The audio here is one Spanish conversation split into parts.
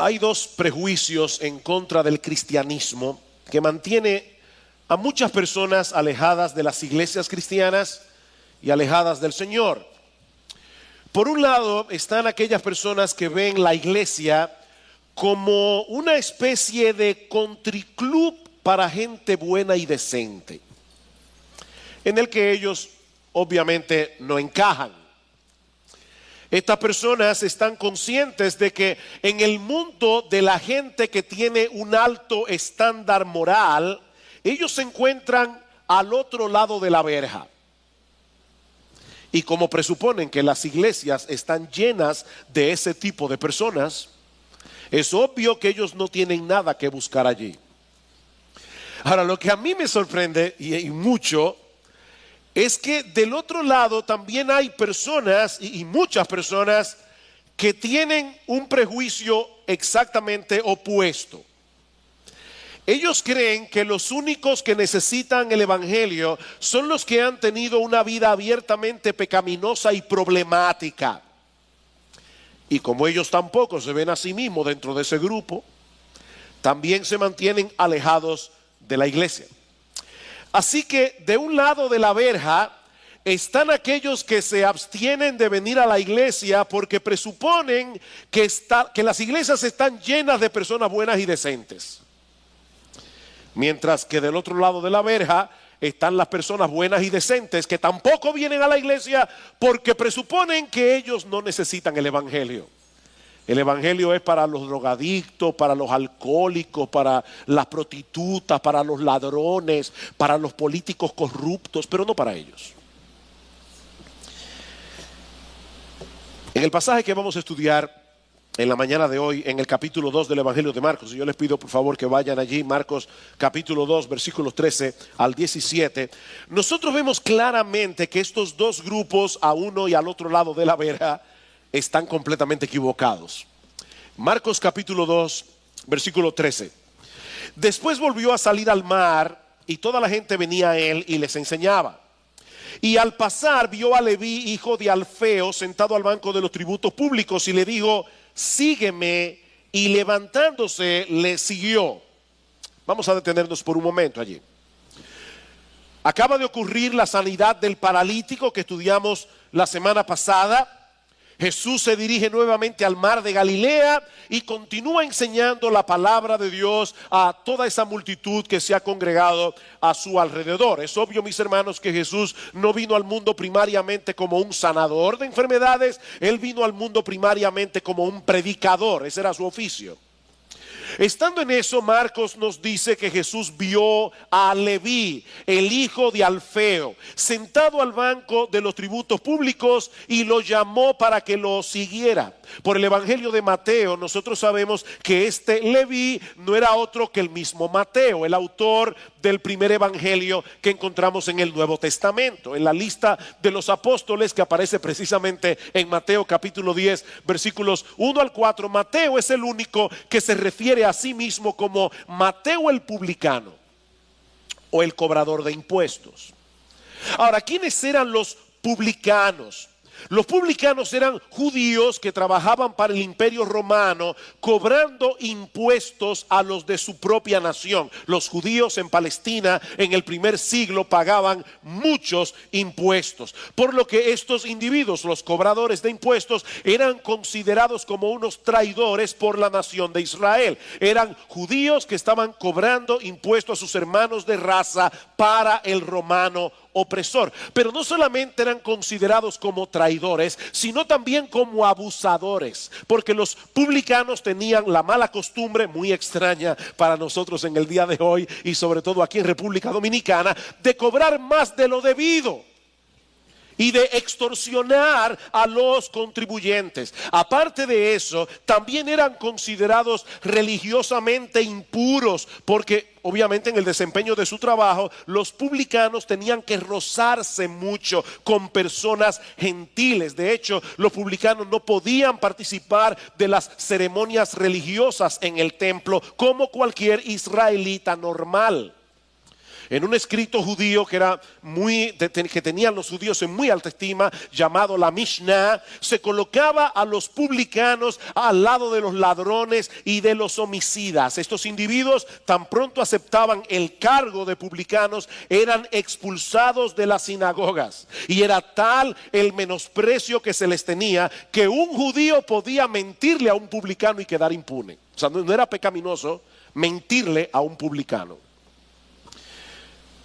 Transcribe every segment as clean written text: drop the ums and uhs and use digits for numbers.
Hay dos prejuicios en contra del cristianismo que mantiene a muchas personas alejadas de las iglesias cristianas y alejadas del Señor. Por un lado están aquellas personas que ven la iglesia como una especie de country-club para gente buena y decente, en el que ellos obviamente no encajan. Estas personas están conscientes de que en el mundo de la gente que tiene un alto estándar moral, ellos se encuentran al otro lado de la verja. Y como presuponen que las iglesias están llenas de ese tipo de personas, es obvio que ellos no tienen nada que buscar allí. Ahora, lo que a mí me sorprende y mucho es que del otro lado también hay personas y muchas personas que tienen un prejuicio exactamente opuesto. Ellos creen que los únicos que necesitan el evangelio son los que han tenido una vida abiertamente pecaminosa y problemática. Y como ellos tampoco se ven a sí mismos dentro de ese grupo, también se mantienen alejados de la iglesia. Así que de un lado de la verja están aquellos que se abstienen de venir a la iglesia porque presuponen que las iglesias están llenas de personas buenas y decentes. Mientras que del otro lado de la verja están las personas buenas y decentes que tampoco vienen a la iglesia porque presuponen que ellos no necesitan el evangelio. El evangelio es para los drogadictos, para los alcohólicos, para las prostitutas, para los ladrones, para los políticos corruptos, pero no para ellos. En el pasaje que vamos a estudiar en la mañana de hoy, en el capítulo 2 del Evangelio de Marcos, y yo les pido por favor que vayan allí, Marcos capítulo 2, versículos 13 al 17, nosotros vemos claramente que estos dos grupos, a uno y al otro lado de la verja, están completamente equivocados. Marcos capítulo 2, versículo 13. Después volvió a salir al mar y toda la gente venía a él y les enseñaba. Y al pasar vio a Leví, hijo de Alfeo, sentado al banco de los tributos públicos y le dijo: sígueme. Y levantándose le siguió. Vamos a detenernos por un momento allí. Acaba de ocurrir la sanidad del paralítico que estudiamos la semana pasada. Jesús se dirige nuevamente al mar de Galilea y continúa enseñando la palabra de Dios a toda esa multitud que se ha congregado a su alrededor. Es obvio, mis hermanos, que Jesús no vino al mundo primariamente como un sanador de enfermedades. Él vino al mundo primariamente como un predicador. Ese era su oficio. Estando en eso, Marcos nos dice que Jesús vio a Leví, el hijo de Alfeo, sentado al banco de los tributos públicos y lo llamó para que lo siguiera. Por el Evangelio de Mateo nosotros sabemos que este Leví no era otro que el mismo Mateo, el autor del primer evangelio que encontramos en el Nuevo Testamento. En la lista de los apóstoles que aparece precisamente en Mateo capítulo 10 versículos 1 al 4, Mateo es el único que se refiere a sí mismo como Mateo el publicano o el cobrador de impuestos. Ahora, ¿quiénes eran los publicanos? Los publicanos eran judíos que trabajaban para el imperio romano cobrando impuestos a los de su propia nación. Los judíos en Palestina en el primer siglo pagaban muchos impuestos, por lo que estos individuos, los cobradores de impuestos, eran considerados como unos traidores por la nación de Israel. Eran judíos que estaban cobrando impuestos a sus hermanos de raza para el romano opresor. Pero no solamente eran considerados como traidores, sino también como abusadores, porque los publicanos tenían la mala costumbre, muy extraña para nosotros en el día de hoy y sobre todo aquí en República Dominicana, de cobrar más de lo debido y de extorsionar a los contribuyentes. Aparte de eso, también eran considerados religiosamente impuros, porque obviamente en el desempeño de su trabajo, los publicanos tenían que rozarse mucho con personas gentiles. De hecho, los publicanos no podían participar de las ceremonias religiosas en el templo como cualquier israelita normal. En un escrito judío que era que tenían los judíos en muy alta estima, llamado la Mishnah, se colocaba a los publicanos al lado de los ladrones y de los homicidas. Estos individuos, tan pronto aceptaban el cargo de publicanos, eran expulsados de las sinagogas. Y era tal el menosprecio que se les tenía que un judío podía mentirle a un publicano y quedar impune. O sea, no era pecaminoso mentirle a un publicano.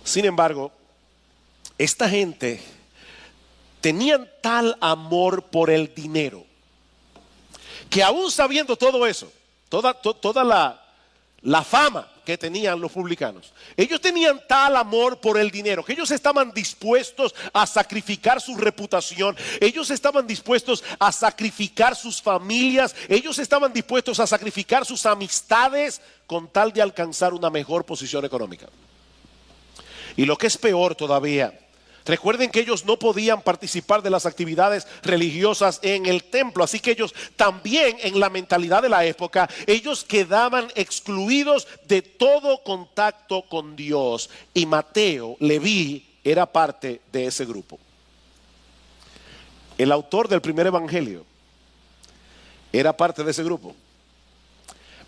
Sin embargo, esta gente tenían tal amor por el dinero que aún sabiendo todo eso, toda la fama que tenían los publicanos, ellos tenían tal amor por el dinero que ellos estaban dispuestos a sacrificar su reputación, ellos estaban dispuestos a sacrificar sus familias, ellos estaban dispuestos a sacrificar sus amistades con tal de alcanzar una mejor posición económica. Y lo que es peor todavía, recuerden que ellos no podían participar de las actividades religiosas en el templo, así que ellos también, en la mentalidad de la época, ellos quedaban excluidos de todo contacto con Dios. Y Mateo, Leví, era parte de ese grupo. El autor del primer evangelio era parte de ese grupo.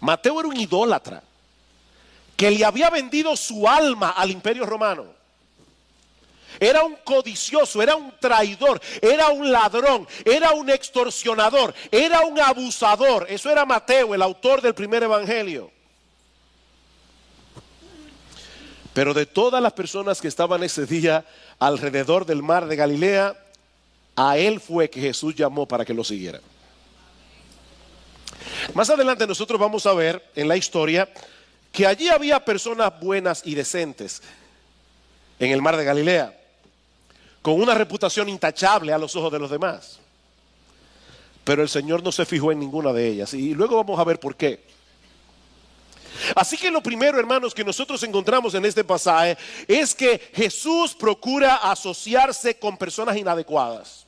Mateo era un idólatra que le había vendido su alma al imperio romano. Era un codicioso, era un traidor, era un ladrón, era un extorsionador, era un abusador. Eso era Mateo, el autor del primer evangelio. Pero de todas las personas que estaban ese día alrededor del mar de Galilea, a él fue que Jesús llamó para que lo siguiera. Más adelante nosotros vamos a ver en la historia que allí había personas buenas y decentes en el mar de Galilea, con una reputación intachable a los ojos de los demás. Pero el Señor no se fijó en ninguna de ellas, y luego vamos a ver por qué. Así que lo primero, hermanos, que nosotros encontramos en este pasaje es que Jesús procura asociarse con personas inadecuadas.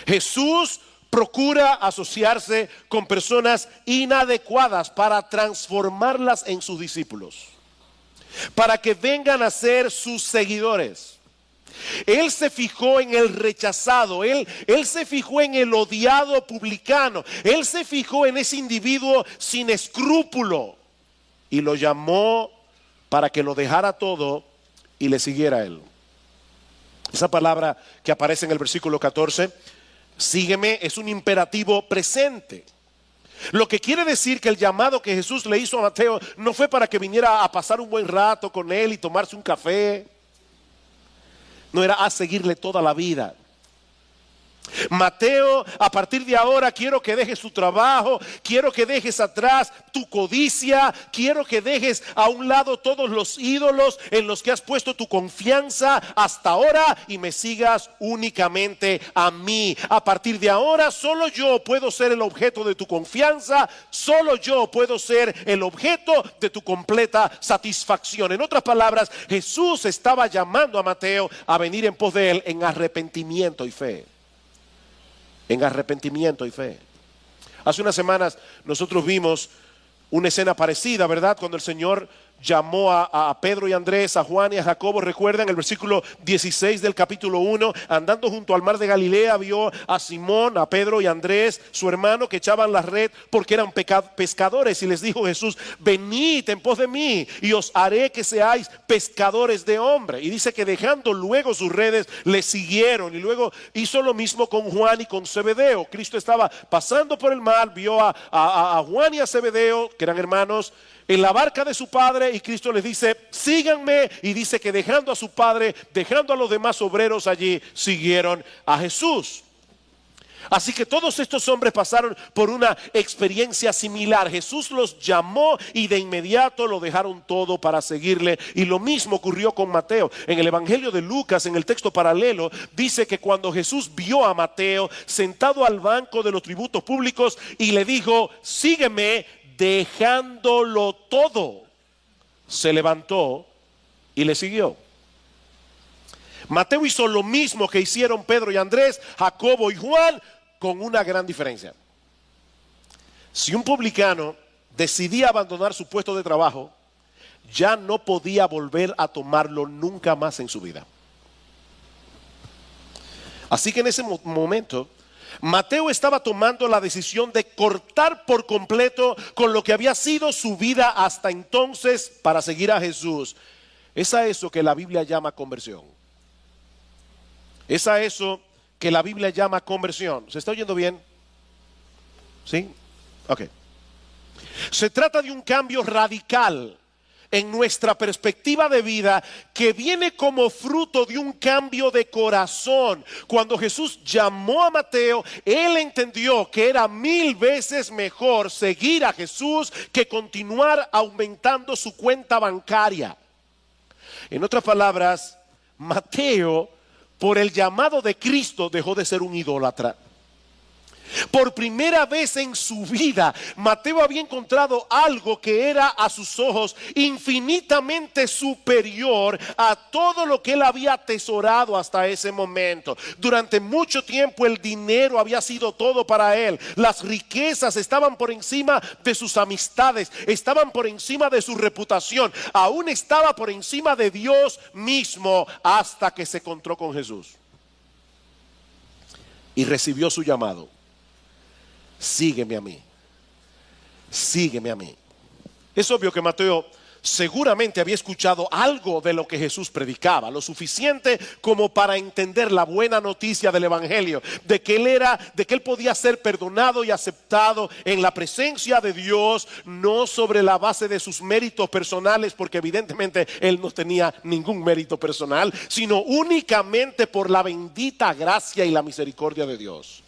Jesús procura asociarse con personas inadecuadas para transformarlas en sus discípulos, para que vengan a ser sus seguidores. Él se fijó en el rechazado, él se fijó en el odiado publicano, él se fijó en ese individuo sin escrúpulo y lo llamó para que lo dejara todo y le siguiera a él. Esa palabra que aparece en el versículo 14, sígueme, es un imperativo presente. Lo que quiere decir que el llamado que Jesús le hizo a Mateo no fue para que viniera a pasar un buen rato con él y tomarse un café. No era a seguirle toda la vida. Mateo, a partir de ahora quiero que dejes tu trabajo, quiero que dejes atrás tu codicia, quiero que dejes a un lado todos los ídolos en los que has puesto tu confianza hasta ahora y me sigas únicamente a mí. A partir de ahora solo yo puedo ser el objeto de tu confianza, solo yo puedo ser el objeto de tu completa satisfacción. En otras palabras, Jesús estaba llamando a Mateo a venir en pos de él en arrepentimiento y fe. En arrepentimiento y fe. Hace unas semanas nosotros vimos una escena parecida, ¿verdad? Cuando el Señor llamó a Pedro y Andrés, a Juan y a Jacobo. Recuerdan el versículo 16 del capítulo 1, andando junto al mar de Galilea, vio a Simón, a Pedro y a Andrés, su hermano, que echaban la red porque eran pescadores, y les dijo Jesús: venid en pos de mí y os haré que seáis pescadores de hombres. Y dice que dejando luego sus redes le siguieron, y luego hizo lo mismo con Juan y con Zebedeo. Cristo estaba pasando por el mar, vio a Juan y a Zebedeo, que eran hermanos, en la barca de su padre, y Cristo les dice: síganme, y dice que dejando a su padre, dejando a los demás obreros allí, siguieron a Jesús. Así que todos estos hombres pasaron por una experiencia similar. Jesús los llamó y de inmediato lo dejaron todo para seguirle. Y lo mismo ocurrió con Mateo. En el Evangelio de Lucas, en el texto paralelo, dice que cuando Jesús vio a Mateo sentado al banco de los tributos públicos y le dijo: sígueme, dejándolo todo, se levantó y le siguió. Mateo hizo lo mismo que hicieron Pedro y Andrés, Jacobo y Juan, con una gran diferencia. Si un publicano decidía abandonar su puesto de trabajo, ya no podía volver a tomarlo nunca más en su vida. Así que en ese momento, Mateo estaba tomando la decisión de cortar por completo con lo que había sido su vida hasta entonces para seguir a Jesús. Es a eso que la Biblia llama conversión. Es a eso que la Biblia llama conversión. ¿Se está oyendo bien? ¿Sí? Ok. Se trata de un cambio radical en nuestra perspectiva de vida que viene como fruto de un cambio de corazón. Cuando Jesús llamó a Mateo, él entendió que era 1000 veces mejor seguir a Jesús que continuar aumentando su cuenta bancaria. En otras palabras, Mateo, por el llamado de Cristo, dejó de ser un idólatra. Por primera vez en su vida, Mateo había encontrado algo que era a sus ojos infinitamente superior a todo lo que él había atesorado hasta ese momento. Durante mucho tiempo el dinero había sido todo para él. Las riquezas estaban por encima de sus amistades, estaban por encima de su reputación, aún estaba por encima de Dios mismo, hasta que se encontró con Jesús y recibió su llamado. Sígueme a mí, sígueme a mí. Es obvio que Mateo seguramente había escuchado algo de lo que Jesús predicaba, lo suficiente como para entender la buena noticia del evangelio, de que él podía ser perdonado y aceptado en la presencia de Dios, no sobre la base de sus méritos personales, porque evidentemente él no tenía ningún mérito personal, sino únicamente por la bendita gracia y la misericordia de Dios.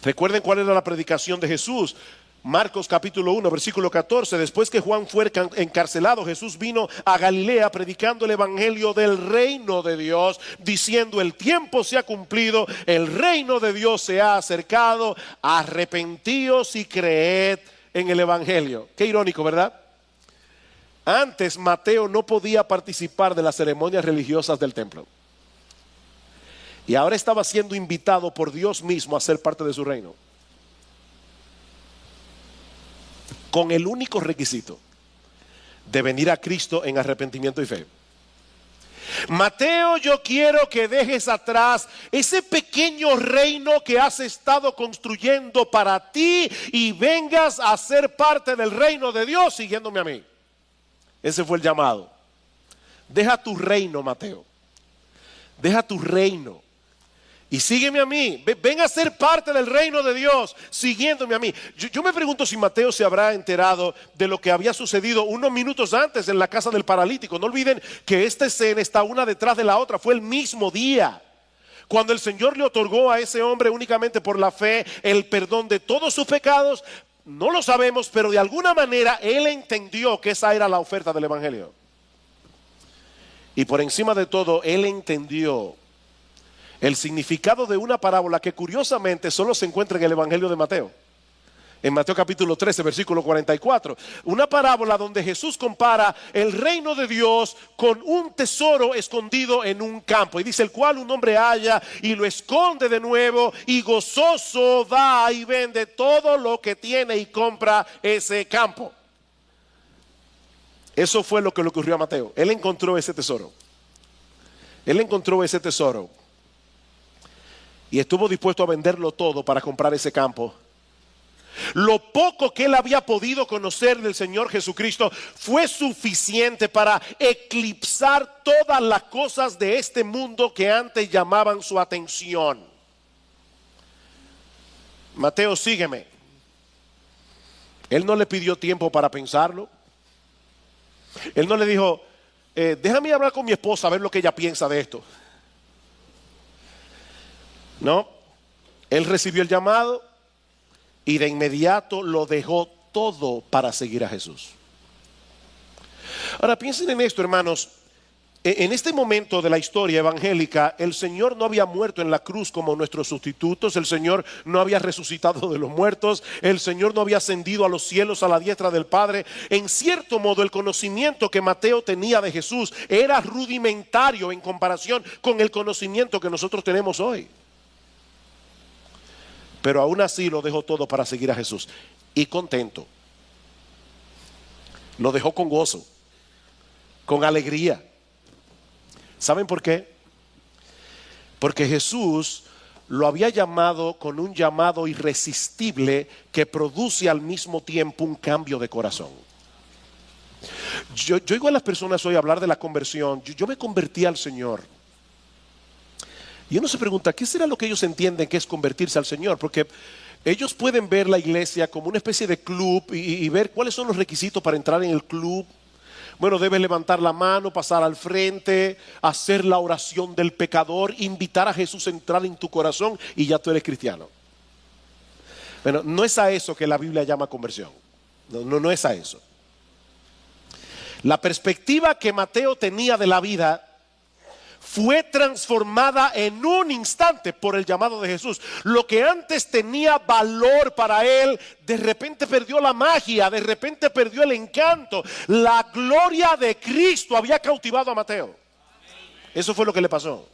Recuerden cuál era la predicación de Jesús. Marcos capítulo 1 versículo 14. Después que Juan fue encarcelado, Jesús vino a Galilea predicando el evangelio del reino de Dios, diciendo: el tiempo se ha cumplido, el reino de Dios se ha acercado, arrepentíos y creed en el evangelio. Qué irónico, ¿verdad? Antes Mateo no podía participar de las ceremonias religiosas del templo, y ahora estaba siendo invitado por Dios mismo a ser parte de su reino, con el único requisito de venir a Cristo en arrepentimiento y fe. Mateo, yo quiero que dejes atrás ese pequeño reino que has estado construyendo para ti y vengas a ser parte del reino de Dios siguiéndome a mí. Ese fue el llamado. Deja tu reino, Mateo. Deja tu reino y sígueme a mí. Ven a ser parte del reino de Dios siguiéndome a mí. Yo me pregunto si Mateo se habrá enterado de lo que había sucedido unos minutos antes en la casa del paralítico. No olviden que esta escena está una detrás de la otra. Fue el mismo día cuando el Señor le otorgó a ese hombre únicamente por la fe el perdón de todos sus pecados. No lo sabemos, pero de alguna manera él entendió que esa era la oferta del evangelio. Y por encima de todo, él entendió el significado de una parábola que curiosamente solo se encuentra en el evangelio de Mateo. En Mateo capítulo 13 versículo 44. Una parábola donde Jesús compara el reino de Dios con un tesoro escondido en un campo. Y dice: el cual un hombre halla y lo esconde de nuevo, y gozoso va y vende todo lo que tiene y compra ese campo. Eso fue lo que le ocurrió a Mateo. Él encontró ese tesoro. Él encontró ese tesoro y estuvo dispuesto a venderlo todo para comprar ese campo. Lo poco que él había podido conocer del Señor Jesucristo fue suficiente para eclipsar todas las cosas de este mundo que antes llamaban su atención. Mateo, sígueme. Él no le pidió tiempo para pensarlo. Él no le dijo: déjame hablar con mi esposa a ver lo que ella piensa de esto. No, él recibió el llamado y de inmediato lo dejó todo para seguir a Jesús. Ahora piensen en esto, hermanos. En este momento de la historia evangélica, el Señor no había muerto en la cruz como nuestros sustitutos. El Señor no había resucitado de los muertos. El Señor no había ascendido a los cielos a la diestra del Padre. En cierto modo, el conocimiento que Mateo tenía de Jesús era rudimentario en comparación con el conocimiento que nosotros tenemos hoy. Pero aún así lo dejó todo para seguir a Jesús. Y contento. Lo dejó con gozo. con alegría. ¿Saben por qué? Porque Jesús lo había llamado con un llamado irresistible que produce al mismo tiempo un cambio de corazón. Yo oigo a las personas hoy hablar de la conversión. Yo me convertí al Señor. Y uno se pregunta, ¿qué será lo que ellos entienden que es convertirse al Señor? Porque ellos pueden ver la iglesia como una especie de club y ver cuáles son los requisitos para entrar en el club. Bueno, debes levantar la mano, pasar al frente, hacer la oración del pecador, invitar a Jesús a entrar en tu corazón y ya tú eres cristiano. Bueno, no es a eso que la Biblia llama conversión. No es a eso. La perspectiva que Mateo tenía de la vida fue transformada en un instante por el llamado de Jesús. Lo que antes tenía valor para él, de repente perdió la magia, de repente perdió el encanto. La gloria de Cristo había cautivado a Mateo. Eso fue lo que le pasó.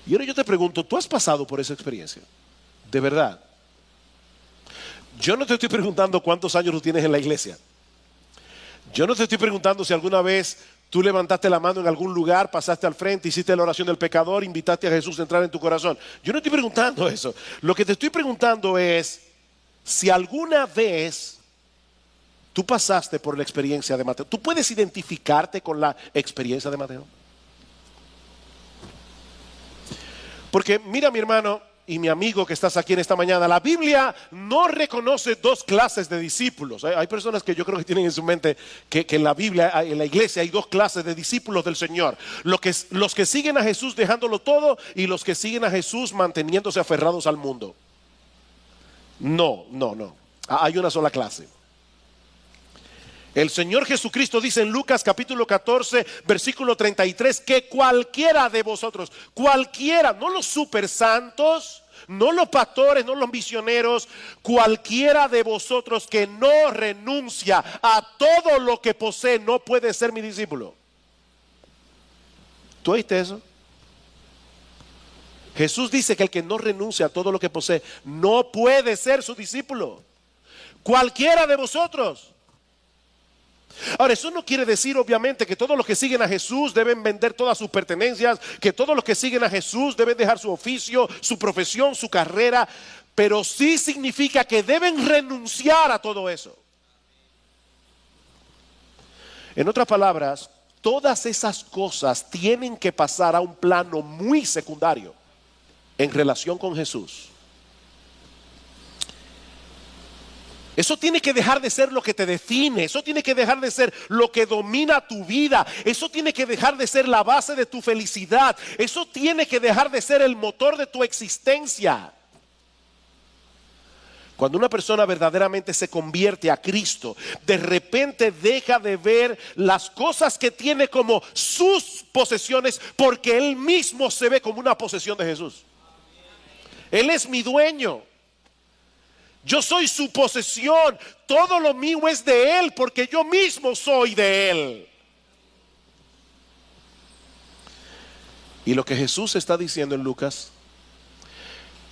Y ahora yo te pregunto, ¿tú has pasado por esa experiencia? De verdad. Yo no te estoy preguntando cuántos años tú tienes en la iglesia. Yo no te estoy preguntando si alguna vez tú levantaste la mano en algún lugar, pasaste al frente, hiciste la oración del pecador, invitaste a Jesús a entrar en tu corazón. Yo no estoy preguntando eso. Lo que te estoy preguntando es si alguna vez tú pasaste por la experiencia de Mateo. ¿Tú puedes identificarte con la experiencia de Mateo? Porque mira, mi hermano y mi amigo que estás aquí en esta mañana, la Biblia no reconoce dos clases de discípulos. Hay personas que yo creo que tienen en su mente que en la Biblia, en la iglesia hay dos clases de discípulos del Señor. Los que siguen a Jesús dejándolo todo y los que siguen a Jesús manteniéndose aferrados al mundo. No. Hay una sola clase. El Señor Jesucristo dice en Lucas capítulo 14 versículo 33 que cualquiera de vosotros, cualquiera, no los super santos, no los pastores, no los misioneros, cualquiera de vosotros que no renuncia a todo lo que posee no puede ser mi discípulo. ¿Tú oíste eso? Jesús dice que el que no renuncia a todo lo que posee no puede ser su discípulo. Cualquiera de vosotros. Ahora, eso no quiere decir obviamente que todos los que siguen a Jesús deben vender todas sus pertenencias, que todos los que siguen a Jesús deben dejar su oficio, su profesión, su carrera, pero sí significa que deben renunciar a todo eso. En otras palabras, todas esas cosas tienen que pasar a un plano muy secundario en relación con Jesús. Eso tiene que dejar de ser lo que te define. Eso tiene que dejar de ser lo que domina tu vida. Eso tiene que dejar de ser la base de tu felicidad. Eso tiene que dejar de ser el motor de tu existencia. Cuando una persona verdaderamente se convierte a Cristo, de repente deja de ver las cosas que tiene como sus posesiones, porque Él mismo se ve como una posesión de Jesús. Él es mi dueño. Yo soy su posesión, todo lo mío es de Él porque yo mismo soy de Él. Y lo que Jesús está diciendo en Lucas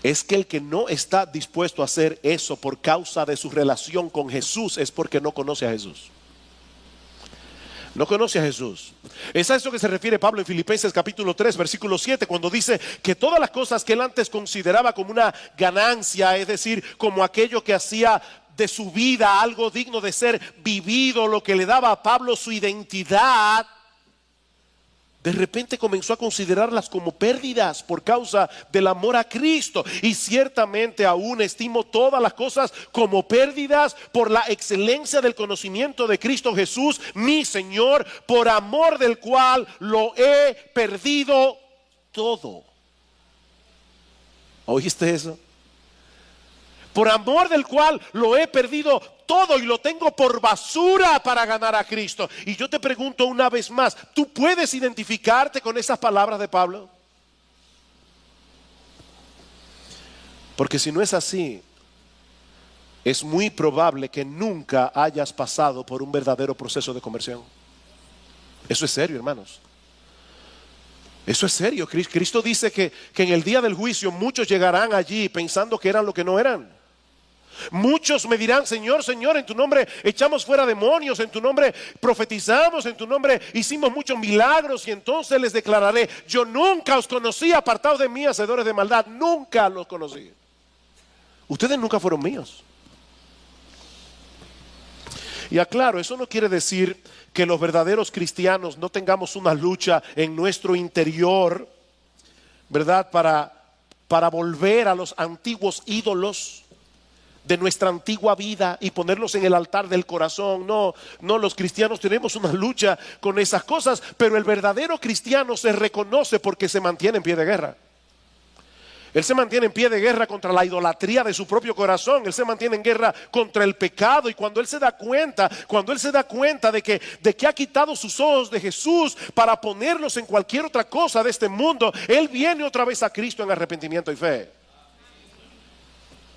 es que el que no está dispuesto a hacer eso por causa de su relación con Jesús es porque no conoce a Jesús. No conoce a Jesús. Es a eso que se refiere Pablo en Filipenses capítulo 3 versículo 7 cuando dice que todas las cosas que él antes consideraba como una ganancia, es decir, como aquello que hacía de su vida algo digno de ser vivido, lo que le daba a Pablo su identidad, de repente comenzó a considerarlas como pérdidas por causa del amor a Cristo. Y ciertamente aún estimo todas las cosas como pérdidas por la excelencia del conocimiento de Cristo Jesús, mi Señor, por amor del cual lo he perdido todo. ¿Oíste eso? Por amor del cual lo he perdido todo y lo tengo por basura para ganar a Cristo. Y yo te pregunto una vez más, ¿tú puedes identificarte con esas palabras de Pablo? Porque si no es así, es muy probable que nunca hayas pasado por un verdadero proceso de conversión. Eso es serio, hermanos. Eso es serio. Cristo dice que en el día del juicio muchos llegarán allí pensando que eran lo que no eran. Muchos me dirán, Señor, Señor, en tu nombre echamos fuera demonios, en tu nombre profetizamos, en tu nombre hicimos muchos milagros, y entonces les declararé, yo nunca os conocí, apartados de mí, hacedores de maldad. Nunca los conocí. Ustedes nunca fueron míos. Y aclaro, eso no quiere decir que los verdaderos cristianos no tengamos una lucha en nuestro interior, ¿verdad? Para volver a los antiguos ídolos de nuestra antigua vida y ponerlos en el altar del corazón. No, los cristianos tenemos una lucha con esas cosas, pero el verdadero cristiano se reconoce porque se mantiene en pie de guerra. Él se mantiene en pie de guerra contra la idolatría de su propio corazón. Él se mantiene en guerra contra el pecado. Y cuando él se da cuenta de que ha quitado sus ojos de Jesús para ponerlos en cualquier otra cosa de este mundo, él viene otra vez a Cristo en arrepentimiento y fe.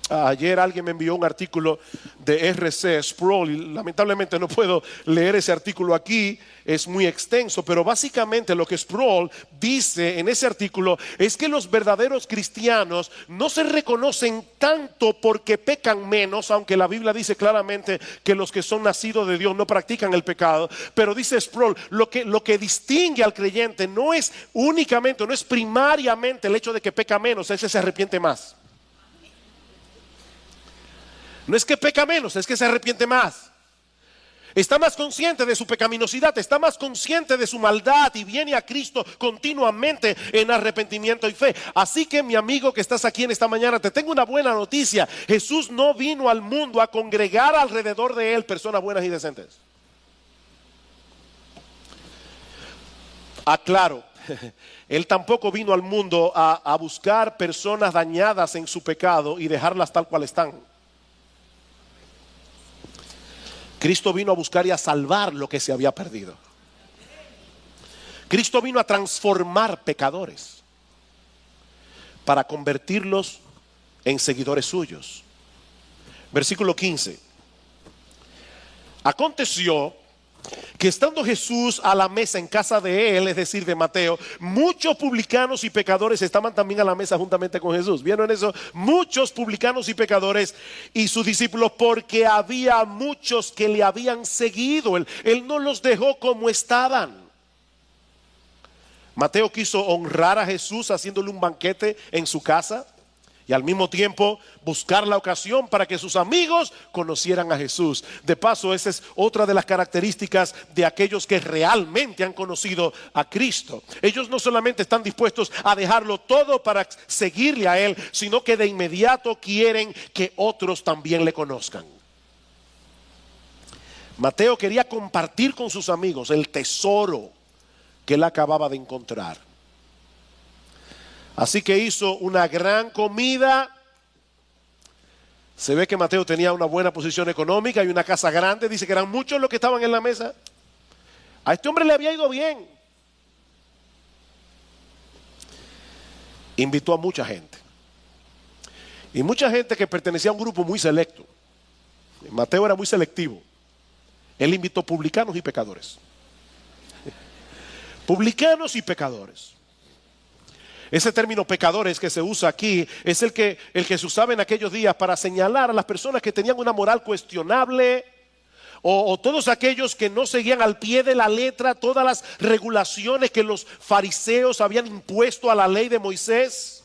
Ayer alguien me envió un artículo de R.C. Sproul y lamentablemente no puedo leer ese artículo aquí, es muy extenso, pero básicamente lo que Sproul dice en ese artículo es que los verdaderos cristianos no se reconocen tanto porque pecan menos, aunque la Biblia dice claramente que los que son nacidos de Dios no practican el pecado, pero dice Sproul, lo que distingue al creyente no es únicamente, no es primariamente el hecho de que peca menos, es que se arrepiente más. No es que peca menos, es que se arrepiente más. Está más consciente de su pecaminosidad, está más consciente de su maldad y viene a Cristo continuamente en arrepentimiento y fe. Así que, mi amigo que estás aquí en esta mañana, te tengo una buena noticia. Jesús no vino al mundo a congregar alrededor de él personas buenas y decentes. Aclaro, él tampoco vino al mundo a buscar personas dañadas en su pecado y dejarlas tal cual están. Cristo vino a buscar y a salvar lo que se había perdido. Cristo vino a transformar pecadores para convertirlos en seguidores suyos. Versículo 15. Aconteció que estando Jesús a la mesa en casa de él, es decir, de Mateo, muchos publicanos y pecadores estaban también a la mesa juntamente con Jesús. ¿Vieron eso? Muchos publicanos y pecadores y sus discípulos, porque había muchos que le habían seguido. Él no los dejó como estaban. Mateo quiso honrar a Jesús haciéndole un banquete en su casa y al mismo tiempo buscar la ocasión para que sus amigos conocieran a Jesús. De paso, esa es otra de las características de aquellos que realmente han conocido a Cristo. Ellos no solamente están dispuestos a dejarlo todo para seguirle a Él, sino que de inmediato quieren que otros también le conozcan. Mateo quería compartir con sus amigos el tesoro que él acababa de encontrar. Así que hizo una gran comida. Se ve que Mateo tenía una buena posición económica y una casa grande. Dice que eran muchos los que estaban en la mesa. A este hombre le había ido bien. Invitó a mucha gente. Y mucha gente que pertenecía a un grupo muy selecto. Mateo era muy selectivo. Él invitó publicanos y pecadores. Publicanos y pecadores. Ese término pecadores que se usa aquí es el que se usaba en aquellos días para señalar a las personas que tenían una moral cuestionable o todos aquellos que no seguían al pie de la letra todas las regulaciones que los fariseos habían impuesto a la ley de Moisés.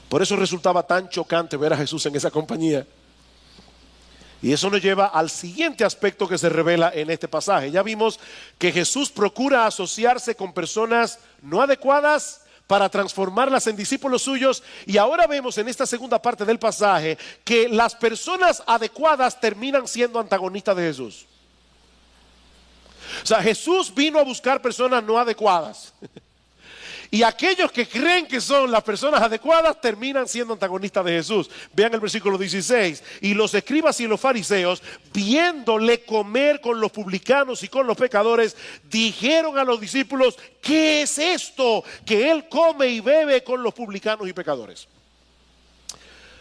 Por eso resultaba tan chocante ver a Jesús en esa compañía. Y eso nos lleva al siguiente aspecto que se revela en este pasaje. Ya vimos que Jesús procura asociarse con personas no adecuadas para transformarlas en discípulos suyos. Y ahora vemos en esta segunda parte del pasaje que las personas adecuadas terminan siendo antagonistas de Jesús. O sea, Jesús vino a buscar personas no adecuadas. Y aquellos que creen que son las personas adecuadas terminan siendo antagonistas de Jesús. Vean el versículo 16. Y los escribas y los fariseos, viéndole comer con los publicanos y con los pecadores, dijeron a los discípulos: ¿qué es esto que él come y bebe con los publicanos y pecadores?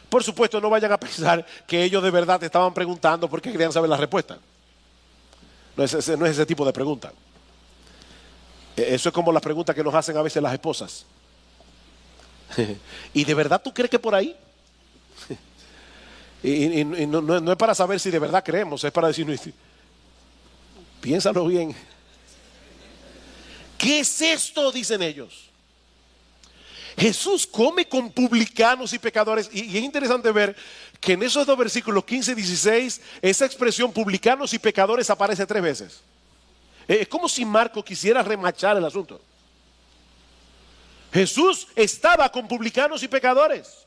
Por supuesto, no vayan a pensar que ellos de verdad estaban preguntando porque querían saber la respuesta. No es ese tipo de pregunta. Eso es como las preguntas que nos hacen a veces las esposas. ¿Y de verdad tú crees que por ahí? Y no es para saber si de verdad creemos, es para decir, piénsalo bien. ¿Qué es esto? Dicen ellos. Jesús come con publicanos y pecadores. Y es interesante ver que en esos dos versículos 15 y 16, esa expresión publicanos y pecadores aparece 3 veces. Es como si Marco quisiera remachar el asunto. Jesús estaba con publicanos y pecadores.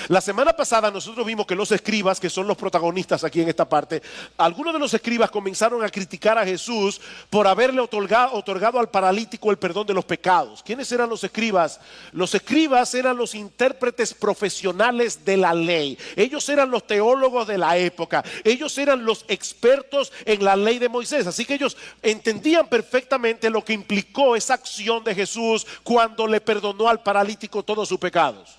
La semana pasada nosotros vimos que los escribas, que son los protagonistas aquí en esta parte, algunos de los escribas comenzaron a criticar a Jesús por haberle otorgado al paralítico el perdón de los pecados. ¿Quiénes eran los escribas? Los escribas eran los intérpretes profesionales de la ley. Ellos eran los teólogos de la época. Ellos eran los expertos en la ley de Moisés. Así que ellos entendían perfectamente lo que implicó esa acción de Jesús cuando le perdonó al paralítico todos sus pecados.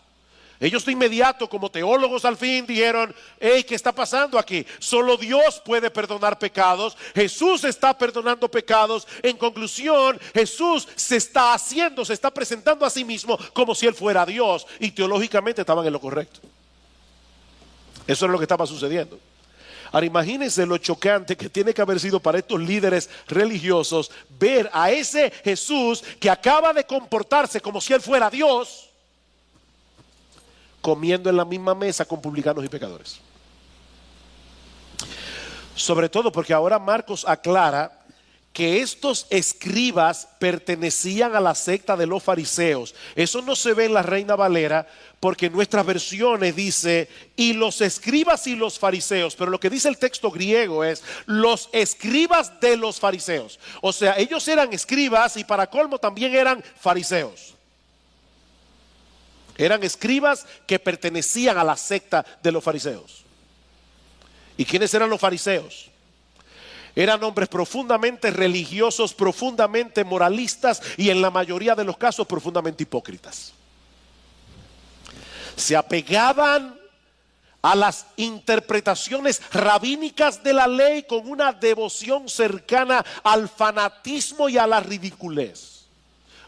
Ellos de inmediato, como teólogos al fin, dijeron: hey, ¿qué está pasando aquí? Solo Dios puede perdonar pecados. Jesús está perdonando pecados. En conclusión, Jesús se está presentando a sí mismo como si Él fuera Dios. Y teológicamente estaban en lo correcto. Eso es lo que estaba sucediendo. Ahora imagínense lo chocante que tiene que haber sido para estos líderes religiosos ver a ese Jesús que acaba de comportarse como si Él fuera Dios, comiendo en la misma mesa con publicanos y pecadores. Sobre todo porque ahora Marcos aclara que estos escribas pertenecían a la secta de los fariseos. Eso no se ve en la Reina Valera, porque en nuestras versiones dice y los escribas y los fariseos, pero lo que dice el texto griego es los escribas de los fariseos. O sea, ellos eran escribas y para colmo también eran fariseos. Eran escribas que pertenecían a la secta de los fariseos. ¿Y quiénes eran los fariseos? Eran hombres profundamente religiosos, profundamente moralistas y en la mayoría de los casos profundamente hipócritas. Se apegaban a las interpretaciones rabínicas de la ley con una devoción cercana al fanatismo y a la ridiculez.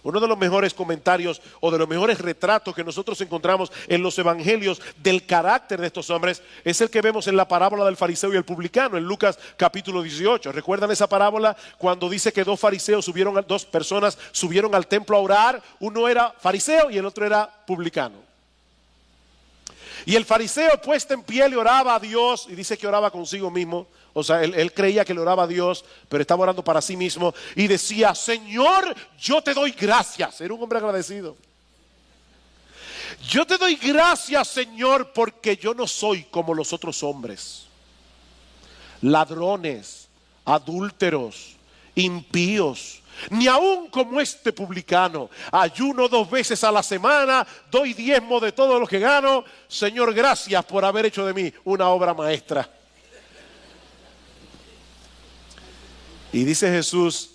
Uno de los mejores comentarios o de los mejores retratos que nosotros encontramos en los evangelios del carácter de estos hombres es el que vemos en la parábola del fariseo y el publicano en Lucas capítulo 18. ¿Recuerdan esa parábola cuando dice que dos personas subieron al templo a orar? Uno era fariseo y el otro era publicano. Y el fariseo puesto en pie le oraba a Dios y dice que oraba consigo mismo. O sea, él creía que le oraba a Dios, pero estaba orando para sí mismo y decía: Señor, yo te doy gracias. Era un hombre agradecido. Yo te doy gracias, Señor, porque yo no soy como los otros hombres, ladrones, adúlteros, impíos, ni aún como este publicano. Ayuno 2 veces a la semana, doy diezmo de todo lo que gano. Señor, gracias por haber hecho de mí una obra maestra. Y dice Jesús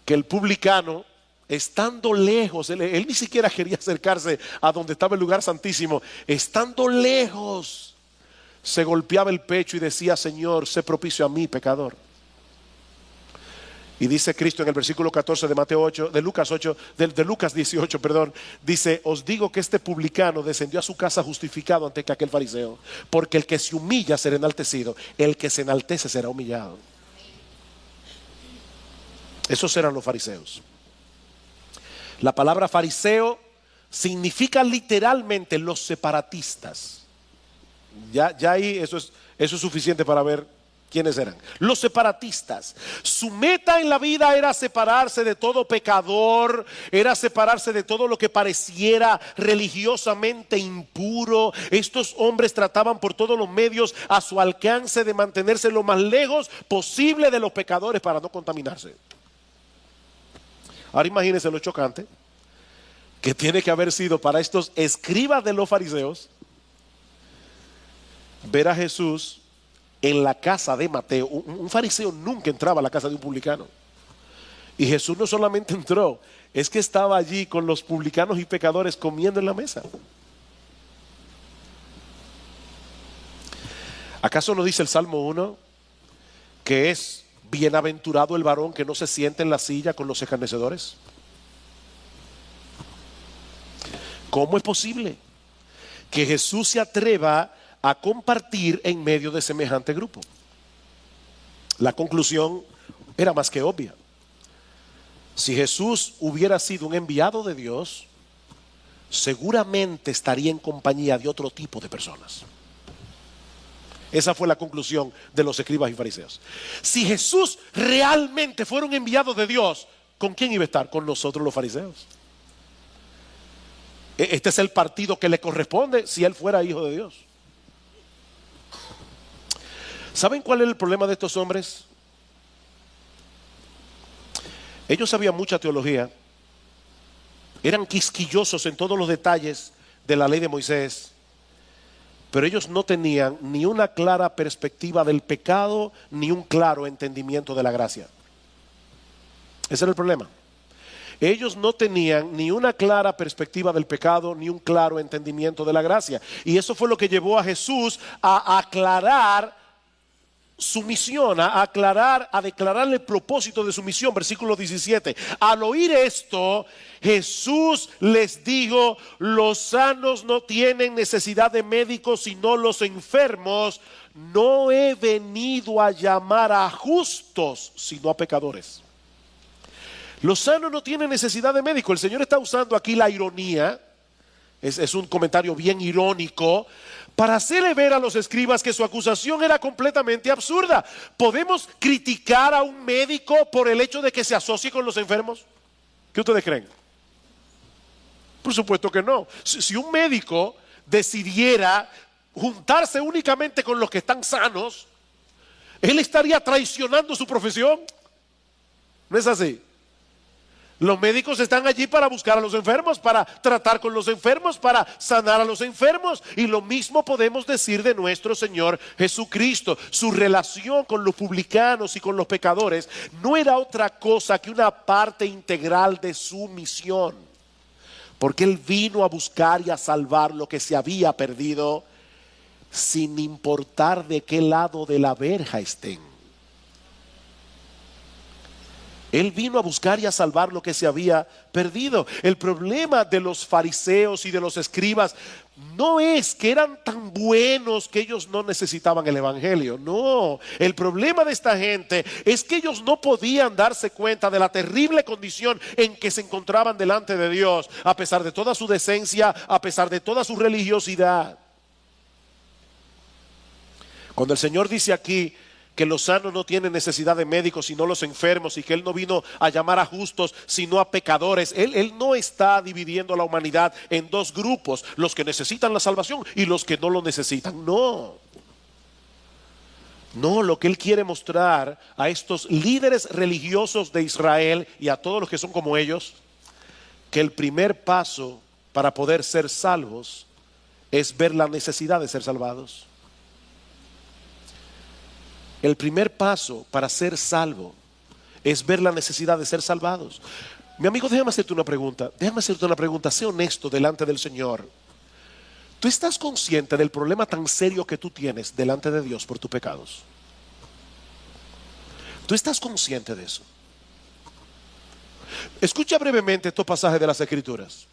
que el publicano, estando lejos, él ni siquiera quería acercarse a donde estaba el lugar santísimo, estando lejos, se golpeaba el pecho y decía: Señor, sé propicio a mí, pecador. Y dice Cristo en el versículo 14 de Mateo 8, de Lucas 18, dice: os digo que este publicano descendió a su casa justificado antes que aquel fariseo, porque el que se humilla será enaltecido, el que se enaltece será humillado. Esos eran los fariseos. La palabra fariseo significa literalmente los separatistas. Ya ahí eso es suficiente para ver quiénes eran. Los separatistas. Su meta en la vida era separarse de todo pecador, era separarse de todo lo que pareciera religiosamente impuro. Estos hombres trataban por todos los medios a su alcance de mantenerse lo más lejos posible de los pecadores para no contaminarse. Ahora imagínense lo chocante que tiene que haber sido para estos escribas de los fariseos ver a Jesús en la casa de Mateo. Un fariseo nunca entraba a la casa de un publicano. Y Jesús no solamente entró, es que estaba allí con los publicanos y pecadores comiendo en la mesa. ¿Acaso no dice el Salmo 1 que es bienaventurado el varón que no se sienta en la silla con los escarnecedores? ¿Cómo es posible que Jesús se atreva a compartir en medio de semejante grupo. La conclusión era más que obvia. Si Jesús hubiera sido un enviado de Dios, seguramente estaría en compañía de otro tipo de personas. Esa fue la conclusión de los escribas y fariseos. Si Jesús realmente fuera un enviado de Dios, ¿con quién iba a estar? Con nosotros los fariseos. Este es el partido que le corresponde si él fuera hijo de Dios. ¿Saben cuál es el problema de estos hombres? Ellos sabían mucha teología, eran quisquillosos en todos los detalles de la ley de Moisés, pero ellos no tenían ni una clara perspectiva del pecado, ni un claro entendimiento de la gracia. Ese era el problema. Ellos no tenían ni una clara perspectiva del pecado, ni un claro entendimiento de la gracia. Y eso fue lo que llevó a Jesús a aclarar su misión, a declararle el propósito de su misión. Versículo 17. Al oír esto, Jesús les dijo: los sanos no tienen necesidad de médicos, sino los enfermos. No he venido a llamar a justos, sino a pecadores. Los sanos no tienen necesidad de médico. El Señor está usando aquí la ironía. Es un comentario bien irónico para hacerle ver a los escribas que su acusación era completamente absurda. ¿Podemos criticar a un médico por el hecho de que se asocie con los enfermos? ¿Qué ustedes creen? Por supuesto que no. Si un médico decidiera juntarse únicamente con los que están sanos, él estaría traicionando su profesión. ¿No es así? Los médicos están allí para buscar a los enfermos, para tratar con los enfermos, para sanar a los enfermos. Y lo mismo podemos decir de nuestro Señor Jesucristo. Su relación con los publicanos y con los pecadores no era otra cosa que una parte integral de su misión. Porque Él vino a buscar y a salvar lo que se había perdido, sin importar de qué lado de la verja estén. Él vino a buscar y a salvar lo que se había perdido. El problema de los fariseos y de los escribas no es que eran tan buenos que ellos no necesitaban el evangelio. No, el problema de esta gente es que ellos no podían darse cuenta de la terrible condición en que se encontraban delante de Dios, a pesar de toda su decencia, a pesar de toda su religiosidad. Cuando el Señor dice aquí que los sanos no tienen necesidad de médicos sino los enfermos, y que Él no vino a llamar a justos sino a pecadores, Él no está dividiendo a la humanidad en dos grupos: los que necesitan la salvación y los que no lo necesitan. No, lo que Él quiere mostrar a estos líderes religiosos de Israel y a todos los que son como ellos, que el primer paso para poder ser salvos es ver la necesidad de ser salvados. El primer paso para ser salvo es ver la necesidad de ser salvados. Mi amigo, déjame hacerte una pregunta. Sé honesto delante del Señor. ¿Tú estás consciente del problema tan serio que tú tienes delante de Dios por tus pecados? ¿Tú estás consciente de eso? Escucha brevemente estos pasajes de las Escrituras.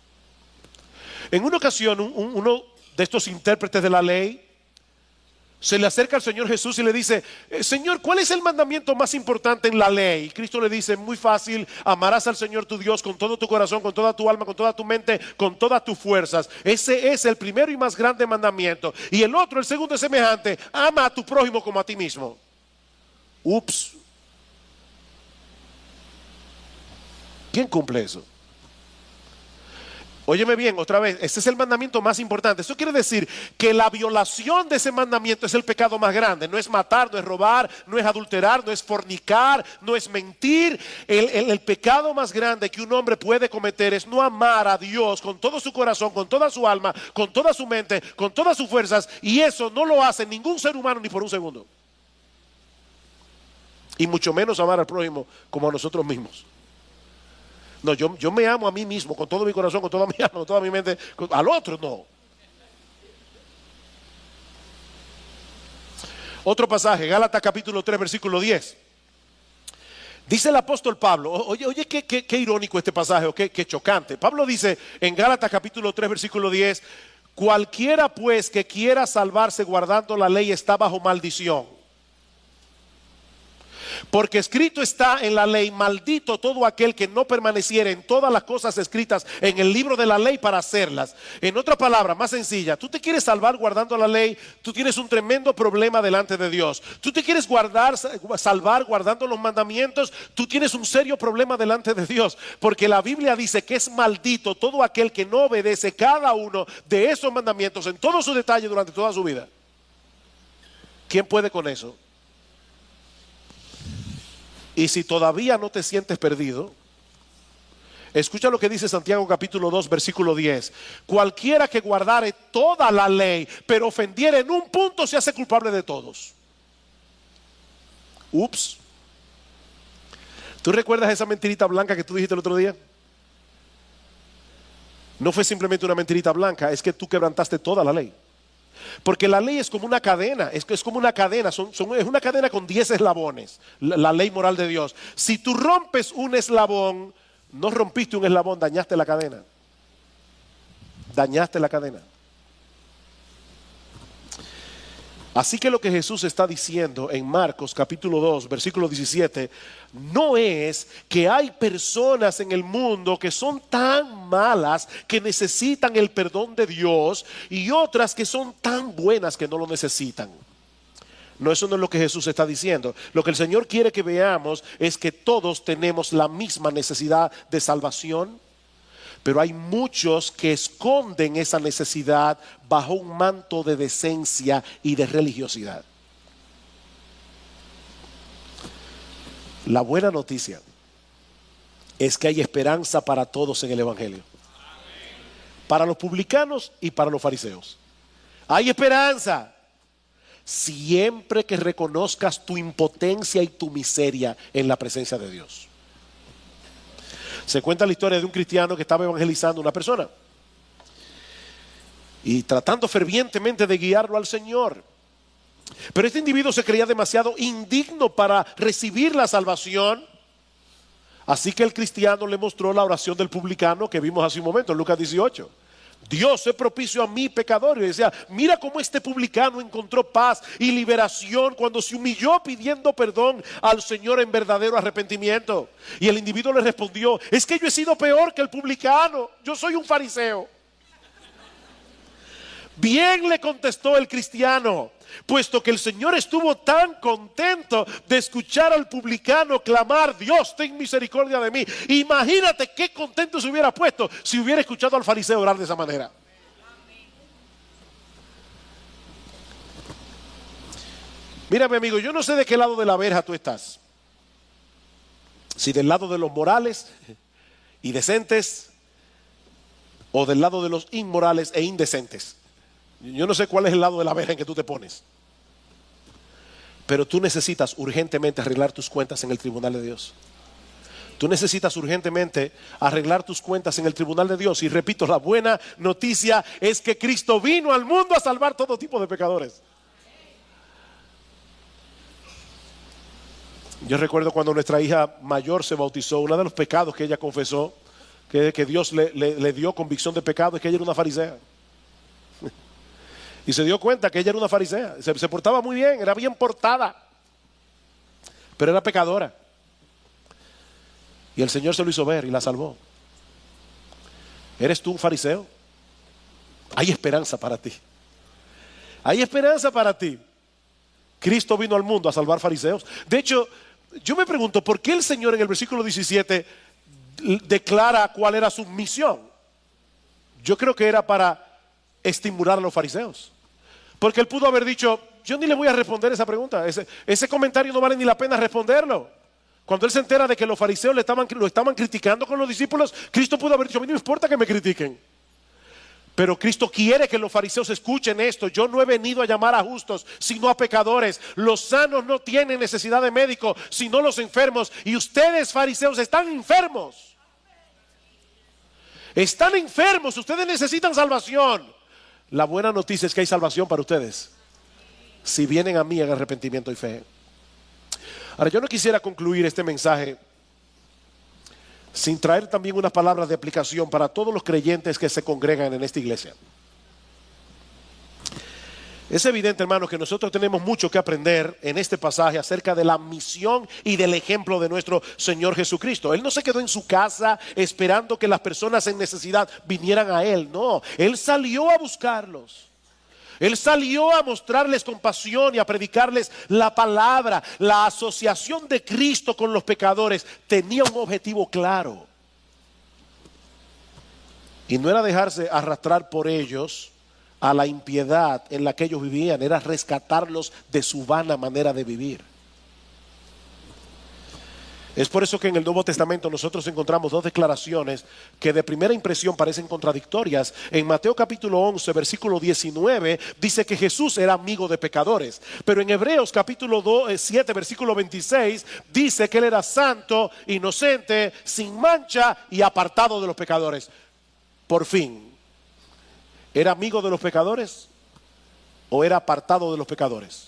En una ocasión, uno de estos intérpretes de la ley se le acerca al Señor Jesús y le dice: Señor, ¿cuál es el mandamiento más importante en la ley? Y Cristo le dice: muy fácil, amarás al Señor tu Dios con todo tu corazón, con toda tu alma, con toda tu mente, con todas tus fuerzas. Ese es el primero y más grande mandamiento. Y el otro, el segundo, es semejante: ama a tu prójimo como a ti mismo. Ups. ¿Quién cumple eso? Óyeme bien, otra vez, ese es el mandamiento más importante. Eso quiere decir que la violación de ese mandamiento es el pecado más grande. No es matar, no es robar, no es adulterar, no es fornicar, no es mentir. El pecado más grande que un hombre puede cometer es no amar a Dios con todo su corazón, con toda su alma, con toda su mente, con todas sus fuerzas. Y eso no lo hace ningún ser humano ni por un segundo. Y mucho menos amar al prójimo como a nosotros mismos. No, yo me amo a mí mismo con todo mi corazón, con toda mi alma, con toda mi mente. Al otro no. Otro pasaje, Gálatas capítulo 3, versículo 10. Dice el apóstol Pablo, oye qué irónico este pasaje, o qué chocante. Pablo dice en Gálatas capítulo 3, versículo 10: Cualquiera pues que quiera salvarse guardando la ley está bajo maldición. Porque escrito está en la ley: maldito todo aquel que no permaneciera en todas las cosas escritas en el libro de la ley para hacerlas. En otra palabra, más sencilla, tú te quieres salvar guardando la ley, tú tienes un tremendo problema delante de Dios. Tú te quieres salvar guardando los mandamientos, tú tienes un serio problema delante de Dios. Porque la Biblia dice que es maldito todo aquel que no obedece cada uno de esos mandamientos en todo su detalle durante toda su vida. ¿Quién puede con eso? Y si todavía no te sientes perdido, escucha lo que dice Santiago capítulo 2 versículo 10. Cualquiera que guardare toda la ley, pero ofendiere en un punto, se hace culpable de todos. Ups. ¿Tú recuerdas esa mentirita blanca que tú dijiste el otro día? No fue simplemente una mentirita blanca, es que tú quebrantaste toda la ley. Porque la ley es como una cadena, es como una cadena, es una cadena con 10 eslabones, la ley moral de Dios. Si tú rompes un eslabón, no rompiste un eslabón, dañaste la cadena. Dañaste la cadena. Así que lo que Jesús está diciendo en Marcos capítulo 2 versículo 17 no es que hay personas en el mundo que son tan malas que necesitan el perdón de Dios y otras que son tan buenas que no lo necesitan. No, eso no es lo que Jesús está diciendo. Lo que el Señor quiere que veamos es que todos tenemos la misma necesidad de salvación. Pero hay muchos que esconden esa necesidad bajo un manto de decencia y de religiosidad. La buena noticia es que hay esperanza para todos en el Evangelio. Para los publicanos y para los fariseos. Hay esperanza. Siempre que reconozcas tu impotencia y tu miseria en la presencia de Dios. Se cuenta la historia de un cristiano que estaba evangelizando a una persona y tratando fervientemente de guiarlo al Señor. Pero este individuo se creía demasiado indigno para recibir la salvación. Así que el cristiano le mostró la oración del publicano que vimos hace un momento en Lucas 18. Dios es propicio a mí, pecador. Y decía, mira cómo este publicano encontró paz y liberación cuando se humilló pidiendo perdón al Señor en verdadero arrepentimiento. Y el individuo le respondió, es que yo he sido peor que el publicano, yo soy un fariseo. Bien, le contestó el cristiano, puesto que el Señor estuvo tan contento de escuchar al publicano clamar, Dios, ten misericordia de mí. Imagínate qué contento se hubiera puesto si hubiera escuchado al fariseo orar de esa manera. Mira, mi amigo, yo no sé de qué lado de la verja tú estás. Si del lado de los morales y decentes o del lado de los inmorales e indecentes. Yo no sé cuál es el lado de la verja en que tú te pones. Pero tú necesitas urgentemente arreglar tus cuentas en el tribunal de Dios. Tú necesitas urgentemente arreglar tus cuentas en el tribunal de Dios. Y repito, la buena noticia es que Cristo vino al mundo a salvar todo tipo de pecadores. Yo recuerdo cuando nuestra hija mayor se bautizó, uno de los pecados que ella confesó, que Dios le dio convicción de pecado, es que ella era una farisea. Y se dio cuenta que ella era una farisea. Se portaba muy bien, era bien portada, pero era pecadora. Y el Señor se lo hizo ver y la salvó. ¿Eres tú un fariseo? Hay esperanza para ti. Hay esperanza para ti. Cristo vino al mundo a salvar fariseos. De hecho, yo me pregunto, ¿por qué el Señor en el versículo 17 declara cuál era su misión? Yo creo que era para estimular a los fariseos. Porque él pudo haber dicho, yo ni le voy a responder esa pregunta. Ese comentario no vale ni la pena responderlo. Cuando él se entera de que los fariseos lo estaban criticando con los discípulos, Cristo pudo haber dicho, a mí no me importa que me critiquen. Pero Cristo quiere que los fariseos escuchen esto. Yo no he venido a llamar a justos, sino a pecadores. Los sanos no tienen necesidad de médico, sino los enfermos. Y ustedes, fariseos, están enfermos. Están enfermos, ustedes necesitan salvación. La buena noticia es que hay salvación para ustedes si vienen a mí en arrepentimiento y fe. Ahora, yo no quisiera concluir este mensaje sin traer también unas palabras de aplicación para todos los creyentes que se congregan en esta iglesia. Es evidente, hermanos, que nosotros tenemos mucho que aprender en este pasaje acerca de la misión y del ejemplo de nuestro Señor Jesucristo. Él no se quedó en su casa esperando que las personas en necesidad vinieran a Él. No, Él salió a buscarlos. Él salió a mostrarles compasión y a predicarles la palabra. La asociación de Cristo con los pecadores tenía un objetivo claro. Y no era dejarse arrastrar por ellos a la impiedad en la que ellos vivían, era rescatarlos de su vana manera de vivir. Es por eso que en el Nuevo Testamento nosotros encontramos dos declaraciones que de primera impresión parecen contradictorias. En Mateo capítulo 11, versículo 19, dice que Jesús era amigo de pecadores. Pero en Hebreos capítulo 7, versículo 26, dice que Él era santo, inocente, sin mancha y apartado de los pecadores. Por fin, ¿era amigo de los pecadores o era apartado de los pecadores?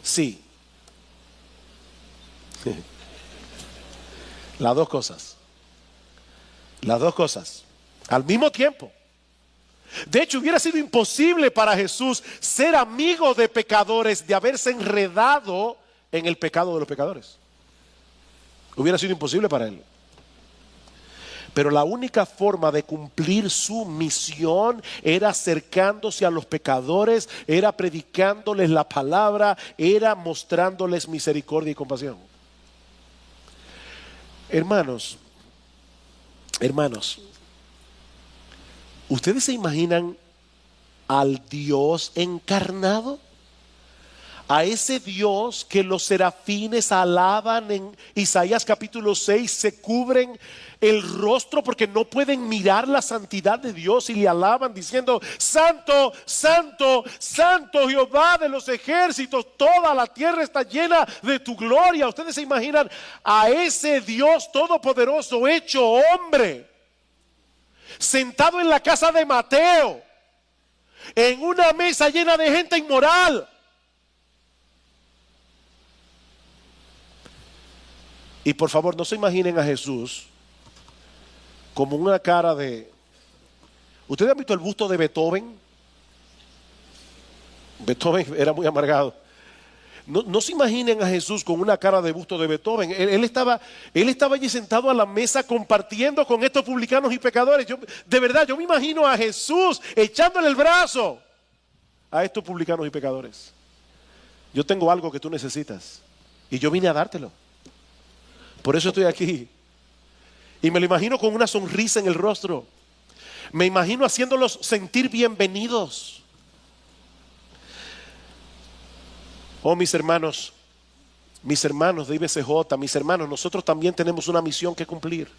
Sí. Las dos cosas. Las dos cosas. Al mismo tiempo. De hecho, hubiera sido imposible para Jesús ser amigo de pecadores, de haberse enredado en el pecado de los pecadores. Hubiera sido imposible para Él. Pero la única forma de cumplir su misión era acercándose a los pecadores, era predicándoles la palabra, era mostrándoles misericordia y compasión. Hermanos, ¿ustedes se imaginan al Dios encarnado? A ese Dios que los serafines alaban en Isaías capítulo 6, se cubren el rostro porque no pueden mirar la santidad de Dios y le alaban diciendo: Santo, Santo, Santo Jehová de los ejércitos, toda la tierra está llena de tu gloria. Ustedes se imaginan a ese Dios todopoderoso hecho hombre, sentado en la casa de Mateo, en una mesa llena de gente inmoral. Y por favor, no se imaginen a Jesús como una cara de... ¿Ustedes han visto el busto de Beethoven? Beethoven era muy amargado. No se imaginen a Jesús con una cara de busto de Beethoven. Él estaba allí sentado a la mesa compartiendo con estos publicanos y pecadores. De verdad, yo me imagino a Jesús echándole el brazo a estos publicanos y pecadores. Yo tengo algo que tú necesitas y yo vine a dártelo. Por eso estoy aquí. Y me lo imagino con una sonrisa en el rostro. Me imagino haciéndolos sentir bienvenidos. Oh, mis hermanos de IBCJ, mis hermanos, nosotros también tenemos una misión que cumplir.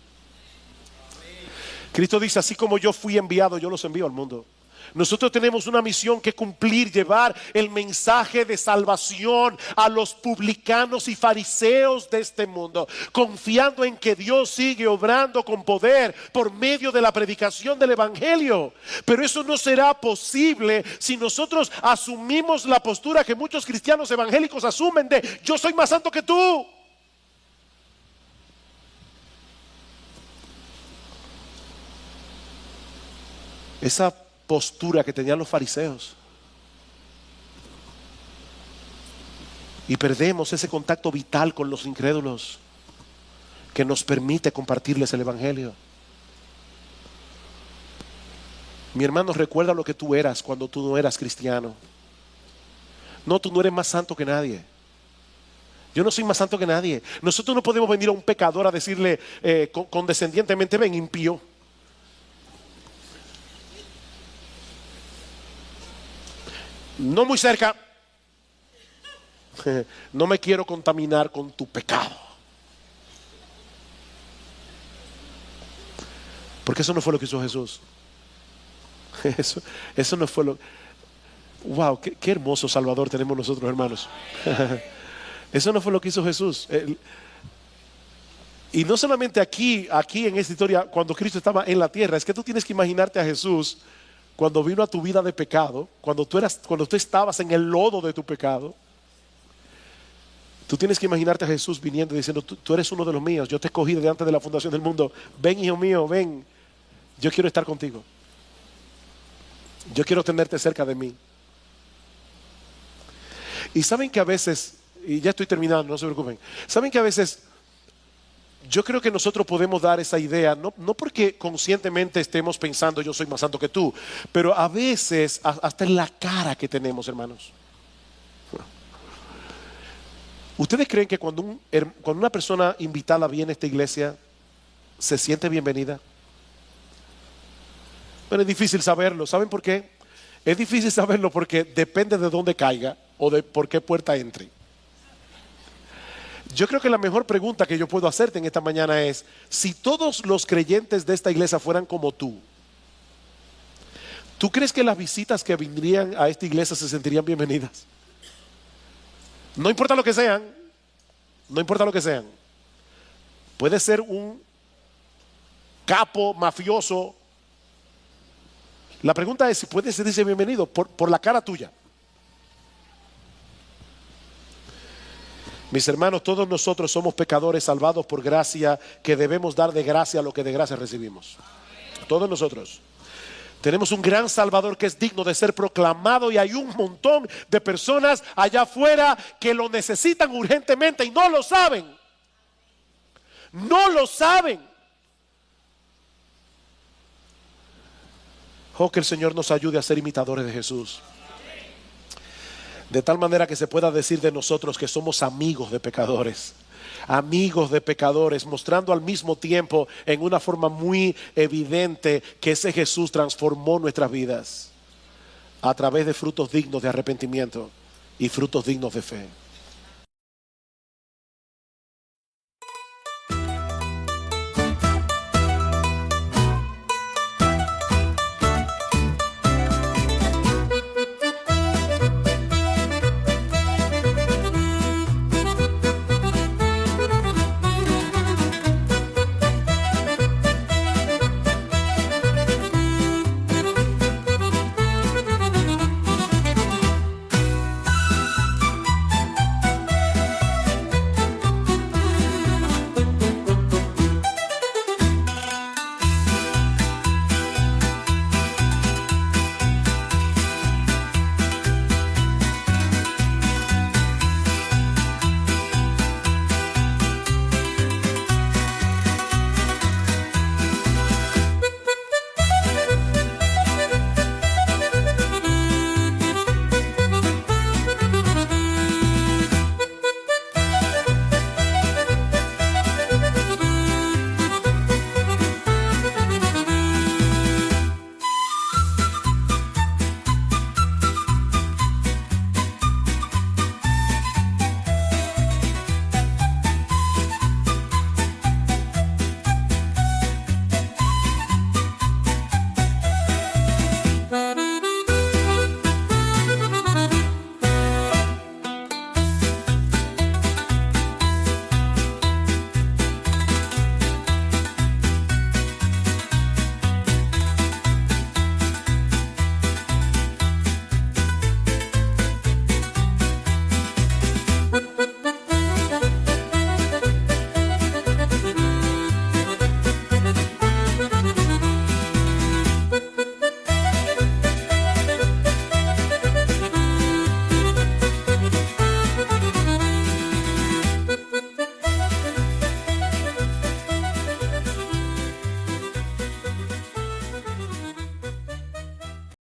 Cristo dice: así como yo fui enviado, yo los envío al mundo. Nosotros tenemos una misión que cumplir, llevar el mensaje de salvación a los publicanos y fariseos de este mundo, confiando en que Dios sigue obrando con poder por medio de la predicación del evangelio. Pero eso no será posible si nosotros asumimos la postura que muchos cristianos evangélicos asumen de: yo soy más santo que tú. Esa postura que tenían los fariseos. Y perdemos ese contacto vital con los incrédulos que nos permite compartirles el evangelio. Mi hermano, recuerda lo que tú eras cuando tú no eras cristiano. No, tú no eres más santo que nadie. Yo no soy más santo que nadie. Nosotros no podemos venir a un pecador a decirle condescendientemente: ven, impío. No muy cerca. No me quiero contaminar con tu pecado. Porque eso no fue lo que hizo Jesús. Eso no fue lo... Wow, qué hermoso Salvador tenemos nosotros, hermanos. Eso no fue lo que hizo Jesús. Y no solamente aquí en esta historia, cuando Cristo estaba en la tierra, es que tú tienes que imaginarte a Jesús cuando vino a tu vida de pecado, cuando tú estabas en el lodo de tu pecado. Tú tienes que imaginarte a Jesús viniendo y diciendo: tú eres uno de los míos, yo te escogí desde antes de la fundación del mundo. Ven, hijo mío, ven, yo quiero estar contigo. Yo quiero tenerte cerca de mí. Y saben que a veces, y ya estoy terminando, no se preocupen, saben que a veces yo creo que nosotros podemos dar esa idea, no porque conscientemente estemos pensando yo soy más santo que tú, pero a veces hasta en la cara que tenemos, hermanos. ¿Ustedes creen que cuando una persona invitada viene a esta iglesia se siente bienvenida? Bueno, es difícil saberlo. ¿Saben por qué? Es difícil saberlo porque depende de dónde caiga o de por qué puerta entre. Yo creo que la mejor pregunta que yo puedo hacerte en esta mañana es: si todos los creyentes de esta iglesia fueran como ¿tú crees que las visitas que vendrían a esta iglesia se sentirían bienvenidas? No importa lo que sean, no importa lo que sean. Puede ser un capo mafioso. La pregunta es si puede sentirse bienvenido por la cara tuya. Mis hermanos, todos nosotros somos pecadores salvados por gracia, que debemos dar de gracia lo que de gracia recibimos. Todos nosotros tenemos un gran Salvador que es digno de ser proclamado, y hay un montón de personas allá afuera que lo necesitan urgentemente y no lo saben. No lo saben. Oh, que el Señor nos ayude a ser imitadores de Jesús, de tal manera que se pueda decir de nosotros que somos amigos de pecadores. Amigos de pecadores, mostrando al mismo tiempo en una forma muy evidente que ese Jesús transformó nuestras vidas a través de frutos dignos de arrepentimiento y frutos dignos de fe.